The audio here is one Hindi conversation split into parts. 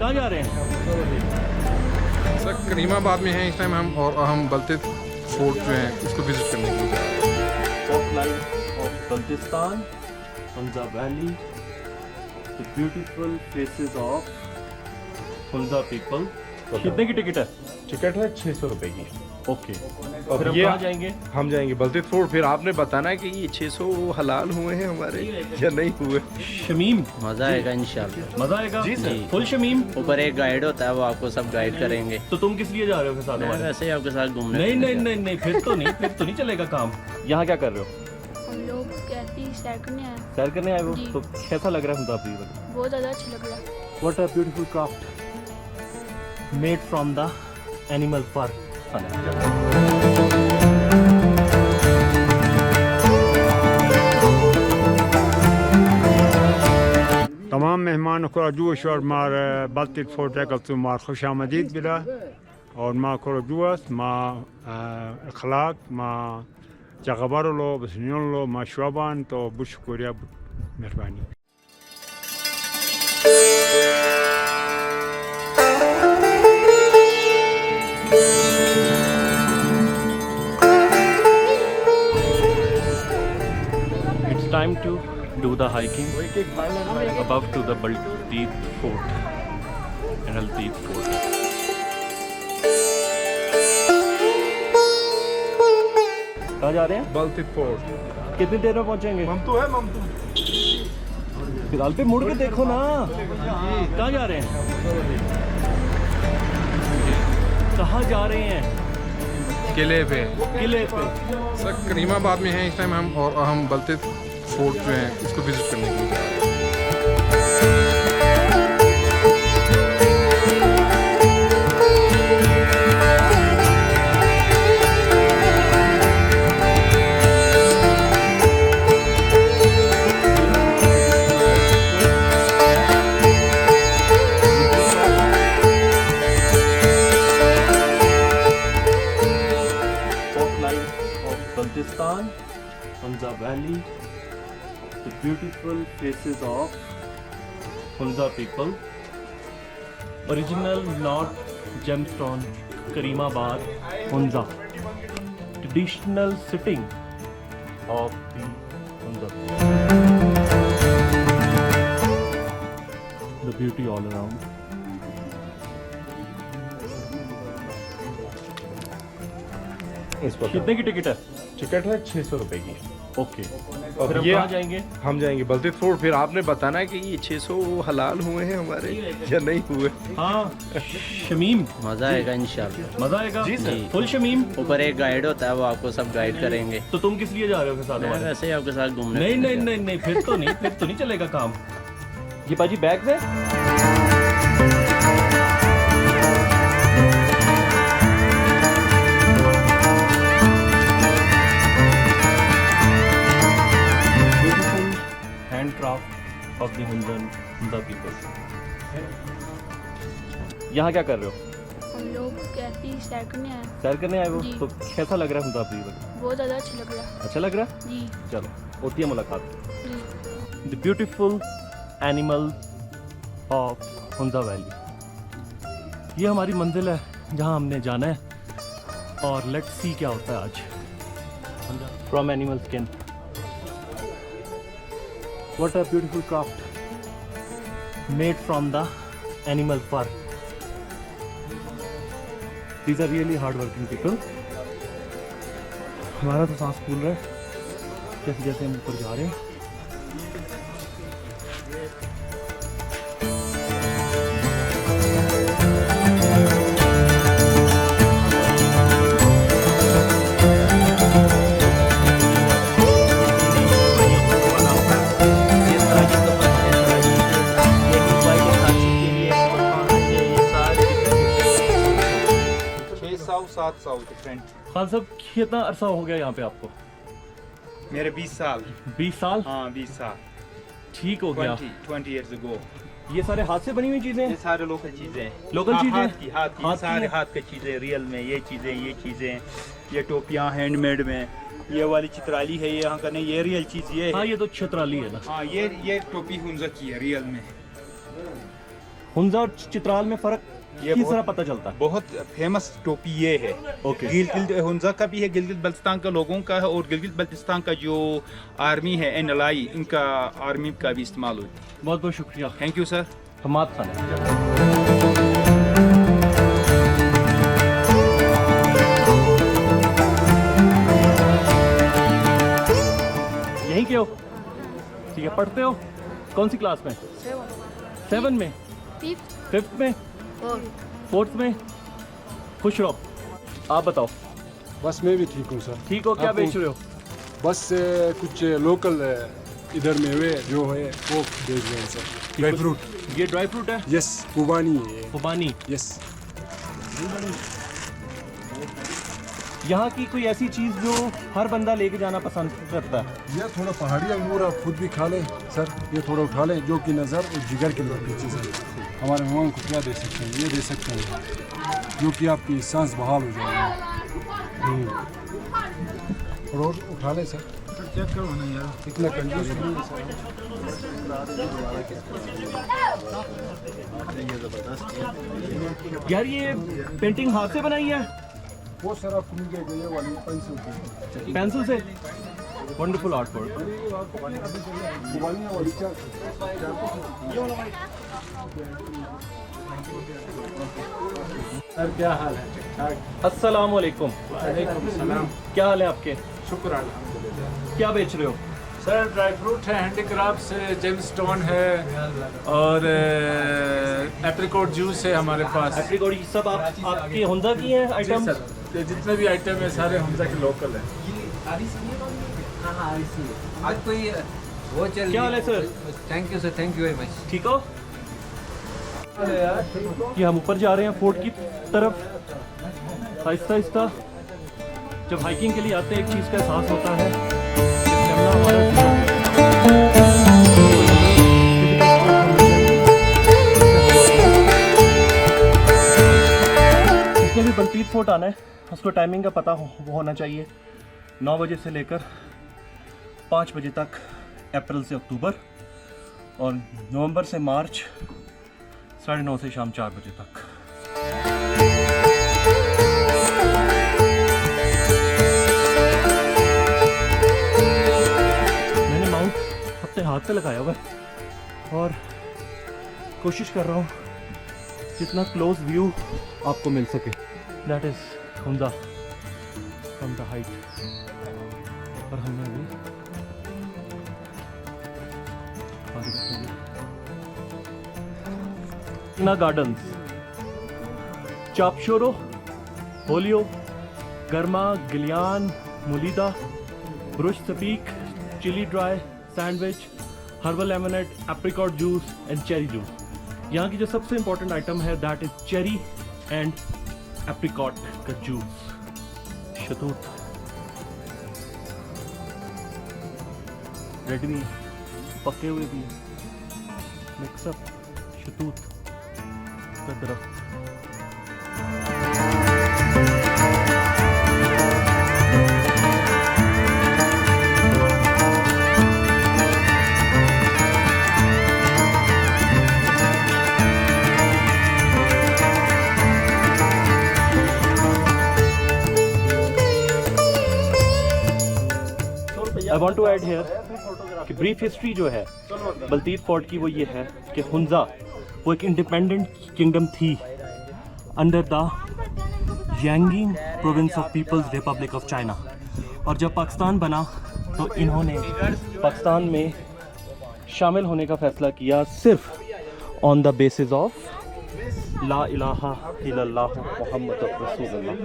कहाँ जा रहे हैं? सर करीमाबाद में हैं इस टाइम हम, और हम बलते फोर्ट जो है उसको विजिट करने के लिए जा रहे हैं। Outline of Baltistan, Hunza Valley, the beautiful faces of Hunza people. कितने की टिकट है? टिकट है 600 रुपए की। ओके, अब फिर हम ये कहाँ जाएंगे? हम जाएंगे बलते फोर्ट। फिर आपने बताना है कि ये 600 हलाल हुए हैं हमारे या नहीं हुए। शमीम, मज़ा आएगा इंशाल्लाह। मज़ा आएगा जी सर। फुल शमीम। ऊपर एक गाइड होता है, वो आपको सब गाइड करेंगे। तो तुम किस लिए जा रहे हो फिर साथ मैं हमारे? वैसे ही आपके साथ घूमने नहीं फिरने नहीं जा नहीं नहीं, फिर तो नहीं चलेगा काम। यहाँ क्या कर रहे हो? हम लोग कहते हैं सैर करने आए। सैर करने आए हो? जी। तो कैसा लग रहा है हुंजा पीपल? बहुत ज़्यादा अच्छा लग रहा है। What a beautiful craft made from the animal fur. तमाम मेहमान को जोश और मार बल्टिक फोर्ट कल मार खुश आमदीद बिला और माँ को जोश माँ अखलाक माँ जगबार लो बसनियों लो माँ शुआबान तो बुश शुक्रिया मेहरबानी। It's time to do the hiking above to the Balteet Fort and Alteet Fort. कहाँ जा रहे हैं? बलते फोर्ट। कितनी देर में पहुँचेंगे? ममतू है ममतू। फिलहाल पे मुड़ के देखो ना, कहाँ जा रहे हैं? कहाँ जा रहे हैं? किले पे। किले पे। सर करीमाबाद में हैं इस टाइम हम, और हम बलते फोर्ट जो है उसको विजिट करने के लिए जा रहे हैं। Outline of Baltistan, Hunza Valley, the beautiful faces of Hunza people. Original Lord Gemstone, Karimabad, Hunza. Traditional sitting of the Hunza. The beauty all around. इस वक्त कितने की टिकट है? टिकट है 600 रुपए की। ओके, अब फिर हम ये कहाँ जाएंगे? हम जाएंगे बलते फोर्ट। फिर आपने बताना है कि ये 600 हलाल हुए हैं हमारे या नहीं हुए। हाँ, शमीम, मज़ा आएगा इंशाल्लाह। मज़ा आएगा जी सर। फुल शमीम। ऊपर एक गाइड होता है, वो आपको सब गाइड करेंगे। तो तुम किस लिए जा रहे हो फिर साथ मैं हमारे? वैसे ही आपके साथ घूमने नहीं फिरने नहीं जा नहीं नहीं, फिर तो नहीं चलेगा काम। ये बाजी बैग है? Handcraft of the Hunza people. यहाँ क्या कर रहे हो? हम लोग कहते हैं सैर करने आए। सैर करने आए हो? जी। तो कैसा लग रहा है हुंजा पीपल? बहुत ज़्यादा अच्छा लग रहा है। अच्छा लग रहा है? जी चलो, होती है मुलाकात। जी। The beautiful animal of Hunza Valley. ये हमारी मंजिल है जहाँ हमने जाना है, और लेट्स सी क्या होता है आज। From animal skin. What a beautiful craft made from the animal fur. These are really hard working people. हमारा तो सांस फूल रहा है जैसे जैसे हम ऊपर जा रहे हैं। खान साहब, कितना अरसा हो गया यहाँ पे आपको? मेरे 20 साल। 20 साल? हाँ 20 साल। ठीक हो गया। 20 years ago। ये सारे हाथ से बनी हुई चीजें? ये सारे लोकल चीजें। लोकल चीजें? हाथ की सारे हाथ की चीजें, रियल में ये चीजें, ये टोपियाँ हैंडमेड में, ये वाली चित्राली है, ये यहाँ का नहीं, ये रियल चीज ये हाँ, है। ये तो छतराली है ना। हाँ ये टोपी हुंजा की है रियल में। हुंजा और चित्राल में फ़र्क ये किस बहुत- तरह पता चलता है? बहुत फेमस टोपी ये है। ओके। गिलगित हुंजा का भी है, गिलगित बल्तिस्तान का लोगों का है, और गिलगित बल्तिस्तान का जो आर्मी है NLI, इनका आर्मी का भी इस्तेमाल होता है। बहुत बहुत शुक्रिया। Thank you sir. Hamad Khan है। यहीं के हो? ठीक है, पढ़ते हो? कौन सी क्लास में? 7 में, 5th में, 4th में? खुश रहो। आप बताओ, बस मैं भी ठीक हूँ सर। ठीक हो? क्या आपको- बेच रहे हो? बस कुछ लोकल इधर में हुए जो है वो भेज रहे हैं सर। Dry fruit. ये ड्राई फ्रूट है? यस, खुबानी है। खुबानी। यस। यहाँ की कोई ऐसी चीज़ जो हर बंदा लेके जाना पसंद करता है? ये थोड़ा पहाड़ी अंगूर आप खुद भी खा लें सर, ये थोड़ा उठा लें, जो कि नज़र और जिगर के लिए अच्छी चीज़ है। हमारे मेहमान को क्या दे सकते हैं? ये दे सकते हैं जो कि आपकी सांस बहाल हो जाएगी। थोड़ा और उठा लें सर। चेक करो ना यार, इतना कंजूस नहीं है सर। यार ये पेंटिंग हाथ से बनाई है? वो सर आपको मिल जाएगा ये वाली पेंसिल की। पेंसिल से? Wonderful art work. खुबानी वाली क्या? सर क्या हाल है? ठीक ठाक। अस्सलाम वालेकुम। वालेकुम सलाम। क्या हाल है आपके? शुक्र अल्हम्दुलिल्लाह। क्या बेच रहे हो? सर ड्राई फ्रूट है, हैंडीक्राफ्ट्स है, जेम स्टोन है और एप्रिकॉट जूस है हमारे पास। एप्रिकॉट ये सब आपके हुंजा की हैं आइटम? सर ये जितने भी आइटम है सारे हमजा के लोकल है। आज कोई वो चल क्या हाल है sir? Thank you sir, thank you very much. ठीक हो? ये हम ऊपर जा रहे हैं फोर्ट की तरफ, आहिस्ता आहिस्ता। जब हाइकिंग के लिए आते हैं एक चीज़ का एहसास होता है कि स्टेमिना हमारा जिसने भी बलतीत फोर्ट आना है उसको टाइमिंग का पता होना चाहिए। 9 बजे से लेकर 5 बजे तक अप्रैल से अक्टूबर, और नवंबर से मार्च 9:30 से शाम 4 बजे तक। मैंने माउंट अपने हाथ पे लगाया हुआ है और कोशिश कर रहा हूँ जितना क्लोज व्यू आपको मिल सके। That is Hunza from the height. और हमने अभी ना गार्डन्स, चापशोरो, होलियो, गर्मा, Gillian, मुलीदा, brush सपीक, chilli dry, sandwich, herbal lemonade, apricot juice and cherry juice. यहाँ की जो सबसे इंपॉर्टेंट आइटम है that is cherry and apricot का जूस। शतूत रेड भी, पके हुए भी, मिक्सअप शतूत का दरख्त। I want to add here कि ब्रीफ हिस्ट्री जो है बलतीत फोर्ट की वो ये है कि हुंजा वो एक इंडिपेंडेंट किंगडम थी under the यांगिंग province of peoples Republic of China. और जब पाकिस्तान बना तो इन्होंने पाकिस्तान में शामिल होने का फैसला किया सिर्फ ऑन द बेसिस ऑफ ला इलाहा इल्लल्लाह मुहम्मद रसूलुल्लाह।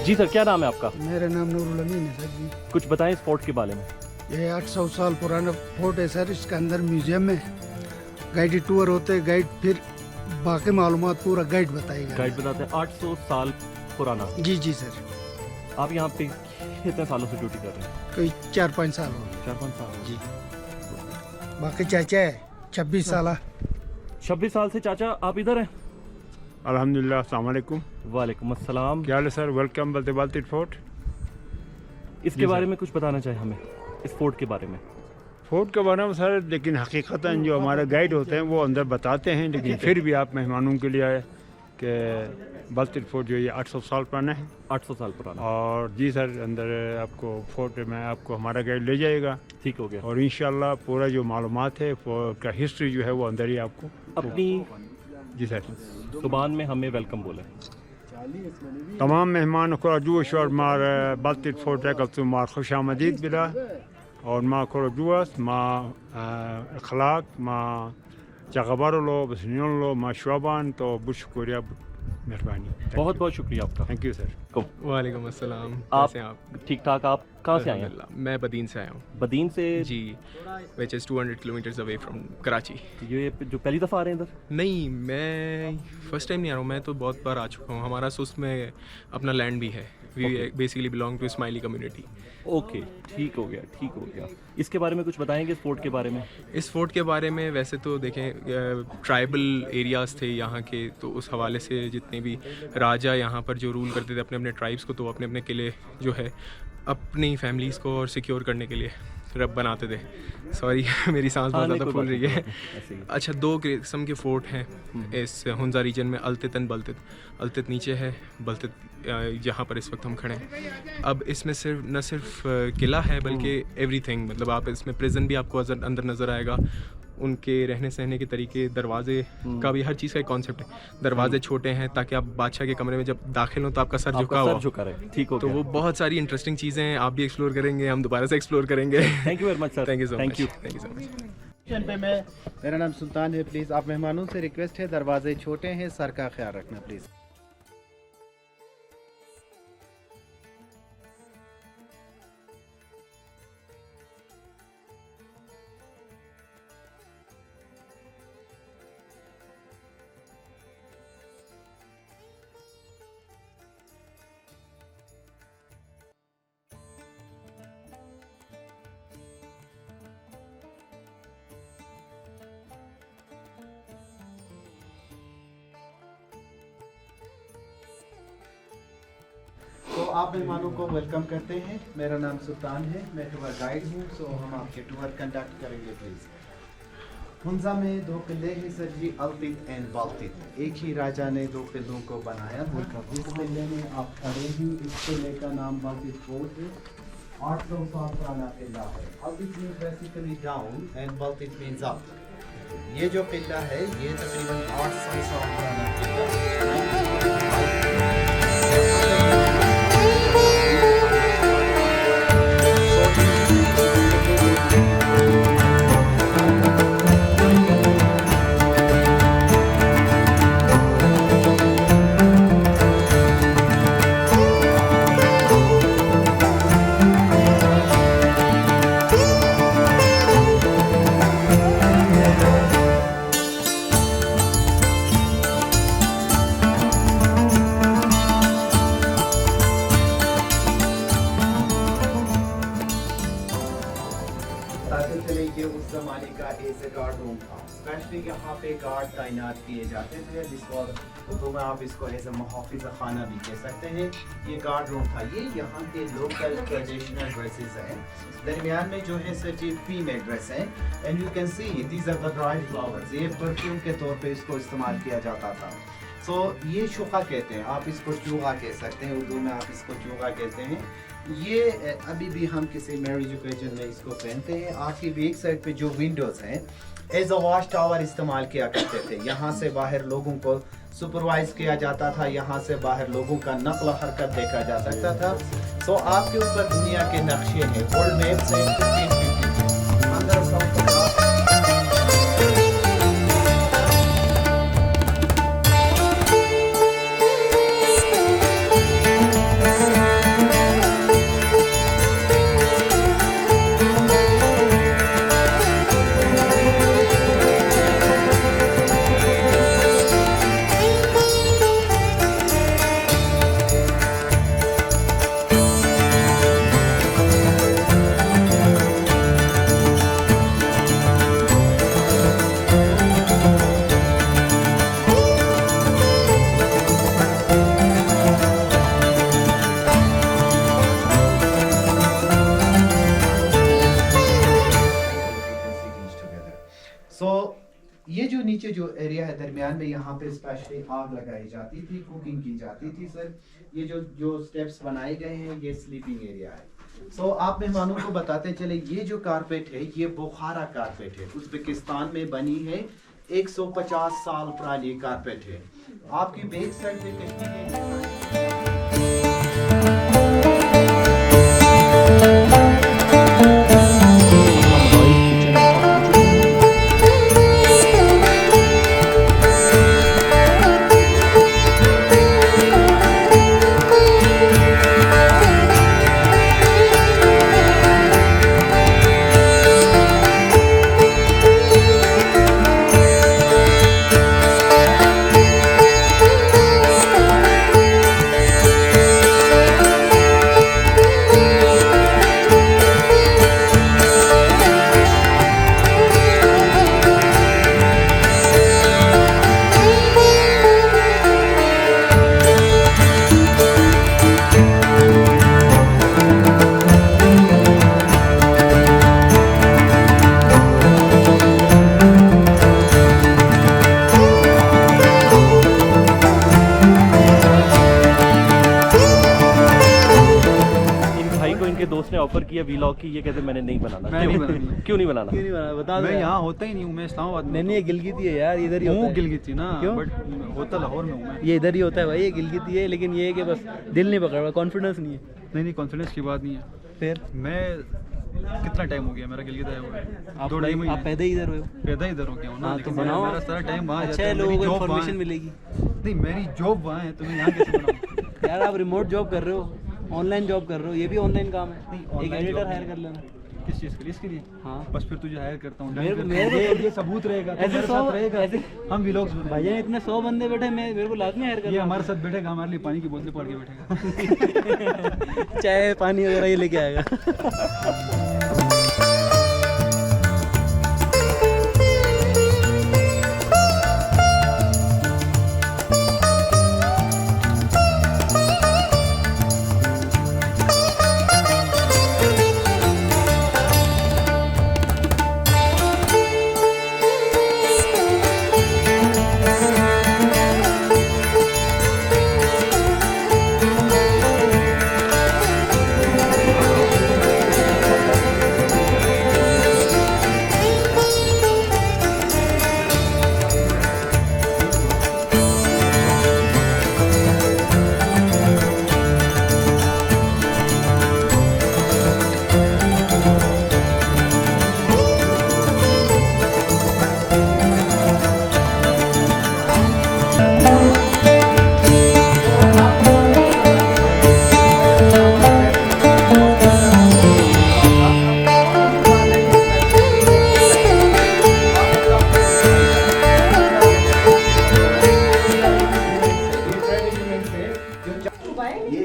जी सर, क्या नाम है आपका? मेरा नाम नूरुल अमीन है सर जी। कुछ बताएं इस फोर्ट के बारे में। ये 800 साल पुराना फोर्ट है सर। इसके अंदर म्यूजियम में गाइडेड टूर होते हैं। गाइड फिर बाकी मालूमात पूरा गाइड बताएगा। गाइड बताते हैं 800 साल पुराना। जी जी सर। आप यहाँ पे कितने सालों से ड्यूटी कर रहे हैं? कोई 4-5 साल हो। 4-5 साल जी। बाकी चाचा है 26 साल। 26 साल से चाचा आप इधर हैं? अल्हम्दुलिल्लाह। अस्सलाम वालेकुम। वालेकुम अस्सलाम। क्या हाल है सर? Welcome Baltit fort. इसके बारे में कुछ बताना चाहे हमें, इस फोर्ट के बारे में? फोर्ट के बारे में सर, लेकिन हकीकतन जो हमारे गाइड होते हैं वो अंदर बताते हैं, लेकिन फिर भी आप मेहमानों के लिए आए कि बल्तिल फोर्ट जो ये 800 साल पुराना है। 800 साल पुराना। और जी सर, अंदर आपको फोर्ट में आपको हमारा गाइड ले जाएगा। ठीक हो गया। और इंशाल्लाह पूरा जो मालूमात है फोर्ट का हिस्ट्री जो है वो अंदर ही आपको अपनी जी सर जुबान में हमें वेलकम बोले। तमाम मेहमानों को जोश और मार बल्तिल फोर्ट है मार खुश आमदीद बिला और माँ को जुआस माँ अखलाक माँ जगबार लो बसनियों लो माँ शुआबान तो बहुत शुक्रिया, मेहरबानी। बहुत बहुत शुक्रिया आपका। Thank you sir. वालेकुम अस्सलाम। आप कैसे हैं आप? ठीक ठाक। आप कहाँ से आए हैं? अल्हम्दुलिल्लाह, मैं बदीन से आया हूँ। बदीन से? जी, which is 200 kilometres away from Karachi. ये जो पहली दफ़ा आ रहे हैं इधर? नहीं, मैं फर्स्ट टाइम नहीं आ रहा हूँ, मैं तो बहुत बार आ चुका हूँ। हमारा सुस्त में अपना लैंड भी है। We basically belong to smiley community. Okay, ठीक हो गया, ठीक हो गया। इसके बारे में कुछ बताएंगे, इस फोर्ट के बारे में? इस फोर्ट के बारे में वैसे तो देखें, ट्राइबल एरियाज़ थे यहाँ के, तो उस हवाले से जितने भी राजा यहाँ पर जो रूल करते थे अपने अपने ट्राइब्स को, तो अपने अपने किले जो है अपनी फैमिलीज़ को और सिक्योर करने के लिए रब बनाते थे। सॉरी मेरी सांस बहुत ज़्यादा फूल रही है। अच्छा, 2 किस्म के फ़ोर्ट हैं इस हुंजा रीजन में, अल्तित एंड बल्तित। अल्तित नीचे है, बल्तित जहाँ पर इस वक्त हम खड़े हैं। अब इसमें सिर्फ न सिर्फ किला है बल्कि एवरीथिंग, मतलब आप इसमें प्रिजन भी आपको अंदर नज़र आएगा, उनके रहने सहने के तरीके, दरवाजे का भी, हर चीज़ का एक कॉन्सेप्ट है। दरवाजे छोटे हैं ताकि आप बादशाह के कमरे में जब दाखिल हो तो आपका सर झुका रहे। ठीक हो तो गया। वो बहुत सारी इंटरेस्टिंग चीज़ें हैं, आप भी एक्सप्लोर करेंगे, हम दोबारा से एक्सप्लोर करेंगे। Thank you very much sir. Thank you so much. Thank you. Thank you so much. पे मैं, मेरा नाम सुल्तान है। प्लीज़ आप मेहमानों से रिक्वेस्ट है, दरवाजे छोटे हैं, सर का ख्याल रखना प्लीज़। तो आप मेहमानों को वेलकम करते हैं। मेरा नाम सुल्तान है, मैं टूर गाइड हूँ। सो हम आपके टूर कंडक्ट करेंगे प्लीज़। हुंजा में 2 किले हैं सर जी, अल्तित एंड बल्तित। एक ही राजा ने 2 किलों को बनाया था। इस किले में आप खड़े हैं, इस किले का नाम बल्तित फोर्ट है। 800 साल पुराना किला है। अल्तित means basically down and बल्तित means up. ये जो किला है ये तकरीबन 800 साल पुराना किला है। उस जमाने का एज गार्ड रूम था। स्पेशली यहाँ पे गार्ड तैनात किए जाते थे, जिसको उर्दू में आप इसको एज मुहाफिज खाना भी कह सकते हैं। ये गार्ड रूम था। ये यहाँ के लोकल ट्रेडिशनल ड्रेसेस हैं। दरमियान में जो है सर जी फीमेल ड्रेस है, and you can see these are the dried flowers. ये परफ्यूम के तौर पे इसको इस्तेमाल किया जाता था। सो ये शुका कहते हैं, आप इसको चूहा कह सकते हैं, उर्दू में आप इसको चूहा कहते हैं। ये अभी भी हम किसी मैरिज ओकेजन में इसको पहनते हैं। आपकी बैक साइड पे जो विंडोज़ हैं एज अ वॉच टावर इस्तेमाल किया करते थे। यहाँ से बाहर लोगों को सुपरवाइज किया जाता था, यहाँ से बाहर लोगों का नकल हरकत देखा जा सकता था। सो आपके ऊपर दुनिया के नक्शे हैं, वर्ल्ड मैप से 1550 अंदर ये जो नीचे जो एरिया है दरमियान में, यहाँ पे स्पेशली आग लगाई जाती थी, कुकिंग की जाती थी सर। ये जो जो स्टेप्स बनाए गए हैं ये स्लीपिंग एरिया है। सो आप मेहमानों को बताते चले, ये जो कारपेट है ये बुखारा कारपेट है, उज़्बेकिस्तान में बनी है, 150 साल पुरानी कारपेट है। आपकी बैक साइड पे कहीं दोस्त ने ऑफर किया वीलॉग की, ये कहते मैंने नहीं बनाना। मैं नहीं बनानी। क्यों नहीं बनाना? क्यों नहीं बनाना बता। मैं यहाँ होता ही नहीं हूँ, मैं इस्लामाबाद में। नहीं ये गिलगिती है यार, इधर ही होता है। गिलगिती ना, क्यों? बट होता लाहौर में हूँ मैं। ये इधर ही होता है भाई, ये गिलगिती है, लेकिन ये है कि बस दिल नहीं पकड़ रहा, कॉन्फिडेंस नहीं है। नहीं कॉन्फिडेंस की बात नहीं है। फिर मैं कितना टाइम हो गया मेरा गिलगित आया हुआ है? 2-2.5 महीने। आप पैदा ही इधर हो? पैदा इधर हो गया हूँ ना, तो बनाओ। मेरा सारा टाइम वहाँ अच्छा है, लोगों को इन्फॉर्मेशन मिलेगी। नहीं मेरी जॉब वहाँ है, तो मैं यहाँ कैसे बनाऊँ? यार आप रिमोट जॉब कर रहे हो, ऑनलाइन जॉब कर रहे हो, ये भी ऑनलाइन काम है। एक एडिटर हायर कर लेना। किस चीज़ के लिए? इसके लिए। हाँ बस फिर तुझे हायर करता हूँ। ये सबूत रहेगा, ऐसे 100 रहेगा, ऐसे हम व्लॉग्स भाईजान इतने 100 बंदे बैठे, मैं मेरे को लाजमी हायर कर। ये हमारे साथ बैठेगा, हमारे लिए पानी की बोतलें पड़ के बैठेगा। चाय पानी वगैरह ये लेके आएगा।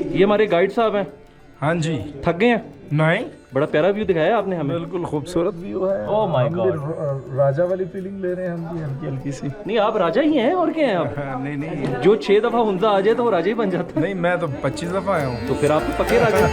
ये हमारे गाइड साहब हैं। हाँ जी। थक गए हैं? नहीं, बड़ा प्यारा व्यू दिखाया आपने हमें। बिल्कुल खूबसूरत व्यू है। ओह माय गॉड, राजा वाली फीलिंग ले रहे हैं हम भी, हल्की हल्की सी। नहीं आप राजा ही हैं और क्या हैं आप? नहीं जो 6 दफा हुंजा आ जाए तो वो राजा ही बन जाता है। नहीं, मैं तो 25 दफा आया हूँ। तो फिर आप पक्के राजा।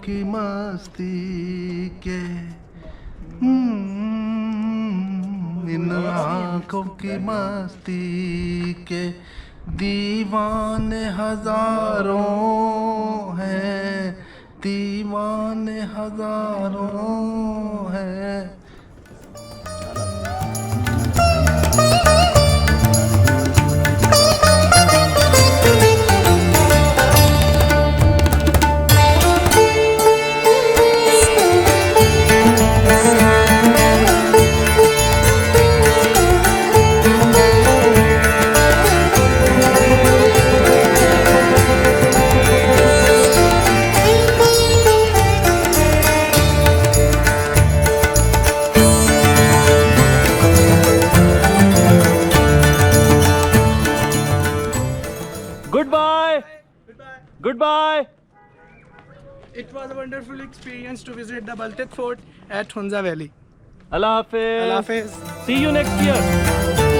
की मस्ती के इन आँखों की मस्ती के दीवाने हजारों हैं, दीवाने हजारों हैं। Goodbye. Goodbye. It was a wonderful experience to visit the Baltic Fort at Hunza Valley. Allah Hafiz. Allah Hafiz. See you next year.